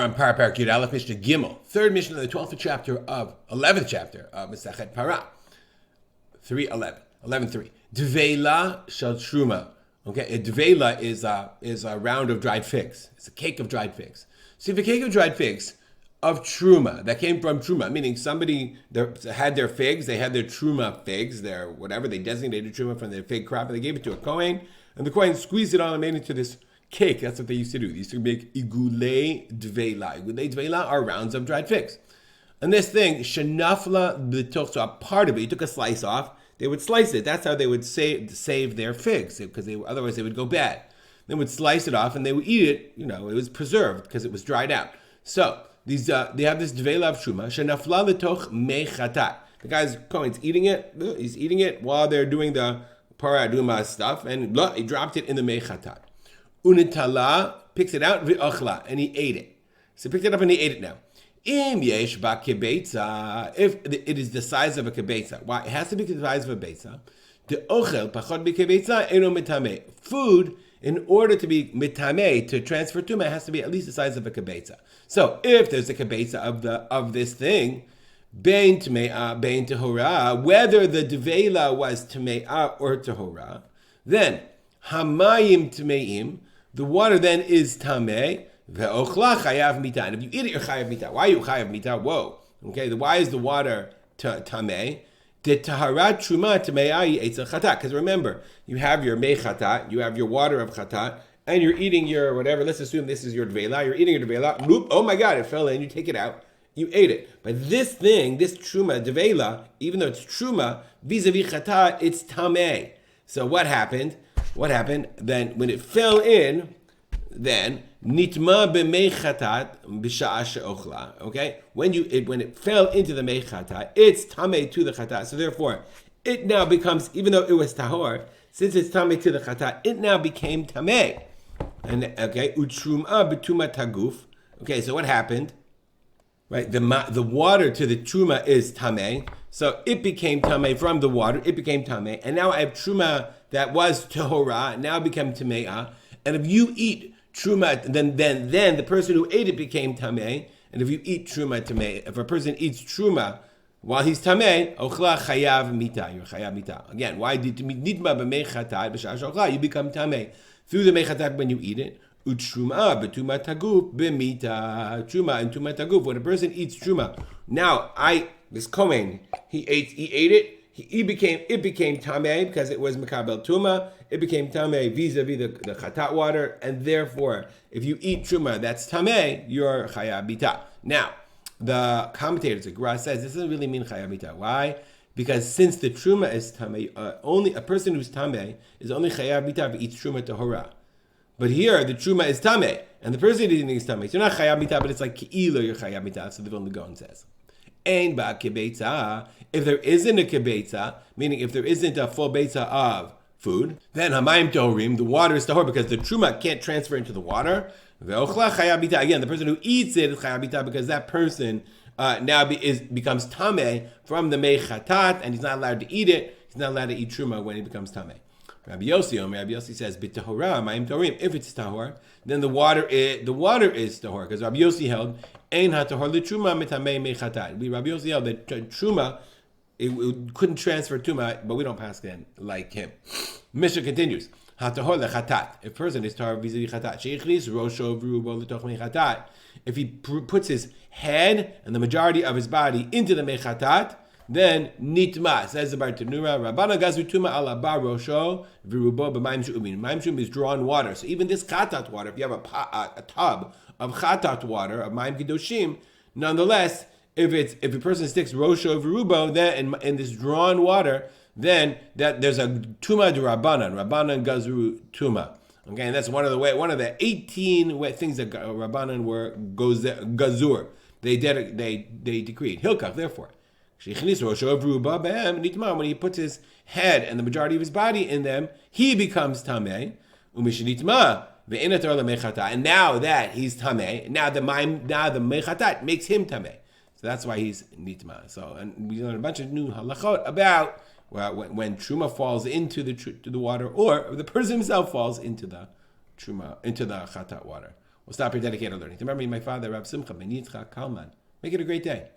on Parah Parak Yud Aleph Mishnah Gimel, third Mishnah of the 11th chapter of Masachet Parah, 11:3. Dveila shel truma. Okay, a dveila is a round of dried figs. It's a cake of dried figs. So if a cake of dried figs of truma that came from truma, meaning somebody had their figs, they had their truma figs, their whatever they designated truma from their fig crop, and they gave it to a kohen, and the kohen squeezed it on and made it into this cake. That's what they used to do. They used to make igulei dveila. Igulei dveila are rounds of dried figs. And this thing, shenafla b'toch, so a part of it, you took a slice off, they would slice it. That's how they would save their figs, because otherwise they would go bad. They would slice it off and they would eat it. It was preserved because it was dried out. So these they have this dveila of truma, shenafla b'toch mechatat. The guy's Kohen's eating it. He's eating it while they're doing the parah aduma stuff, and he dropped it in the mechatat. Unitala picks it out, v'ochla, and he ate it. So he picked it up and he ate it now. Im yesh ba kibetza, if it is the size of a kibetza. Why? It has to be the size of a betza. The ochel pachot b'kibetza eno mitame. Food, in order to be mitame, to transfer tumah, it has to be at least the size of a kibetza. So if there's a kibetza of this thing, bein tme'ah, bein tehora, whether the dveila was tme'ah or tehora, then hamayim tme'im, the water then is tameh, ve'ochla chayav mita. And if you eat it, you're chayav mita. Why are you chayav mita? Whoa. Okay, why is the water tameh? De taharat truma tame'ai eitzel chatat. Because remember, you have your mei chatat, you have your water of chatat, and you're eating your whatever. Let's assume this is your dveila. You're eating your dveila. Bloop, oh my God, it fell in. You take it out. You ate it. But this thing, this truma, dveila, even though it's truma, vis-a-vis chatat, it's tameh. So what happened? Then when it fell in, then nitma b'mei chatat b'sha'a she'ochla. Okay, when it fell into the mei chatat, it's tamei to the chatat. So therefore, it now becomes, even though it was tahor, since it's tamei to the chatat, it now became tamei. And okay, utruma b'tuma taguf. Okay, so what happened? Right, the water to the truma is tamei, so it became tamei from the water. It became tamei, and now I have truma that was tahora now become tameah. And if you eat truma, then the person who ate it became tamei. And if you eat truma tamei, if a person eats truma while he's tamei, ochla chayav mita, you're chayav mita. Again, why did nitma b'mei chatat b'sha'as ochla? You become tamei through the mei chatat when you eat it. Utruma b'tuma taguf b'mita. Truma and tuma taguf. When a person eats truma, now this kohen, he ate it. It became tamei because it was mekabel tuma. It became tamei vis-a-vis the chatat water, and therefore, if you eat truma that's tamei, you're chayav bita. Now, the commentators, the Gra says this doesn't really mean chayav bita. Why? Because since the truma is tamei, only a person who's tamei is only chayav bita if he eats truma tahora. But here, the truma is tamei, and the person eating is tamei. So you're not chayav bita, but it's like ki'ilu you're chayav bita. So the Vilna Gaon says. Ein ba kibetza. If there isn't a kibetza, meaning if there isn't a full betza of food, then hamayim tohorim, the water is tahor because the truma can't transfer into the water. Ve'ochla chayav bita. Again, the person who eats it is chayav bita because that person becomes tamei from the mei chatat, and he's not allowed to eat it. He's not allowed to eat truma when he becomes tamei. Rabbi Yossi says, "B'tahora, mayim tohorim." If it's tahor, then the water is tahor, because Rabbi Yossi held ein hatahor litruma mitamei mechatat. Rabbi Yossi held that truma it couldn't transfer tuma, but we don't pass then like him. Mishnah continues. Hatahor lechatat. If a person is tahor vis-a-vis chatat, sheichlis rosho v'rubo l'toch mechatat. If he puts his head and the majority of his body into the mechatat, then nitma, says the Bartanura, Rabbana gazu tuma ala bar rosho v'rubo b'mayim shu'umin. Mayim shu'um is drawn water. So even this chatat water, if you have a tub of chatat water, of mayim kidoshim, nonetheless, if a person sticks rosho v'rubo, then in this drawn water, then that there's a tuma de Rabbanan gazru tuma. Okay, and that's one of the 18 things that Rabbanan were gazur. They decreed hilkach. Therefore, when he puts his head and the majority of his body in them, he becomes tamei. And now that he's tamei, now the mechatat makes him tamei. So that's why he's nitma. So, and we learn a bunch of new halachot about when truma falls into the water, or the person himself falls into the chatat water. We'll stop here dedicated learning. Remember me, my father, Rav Simcha, Ben Yitzchak Kalman. Make it a great day.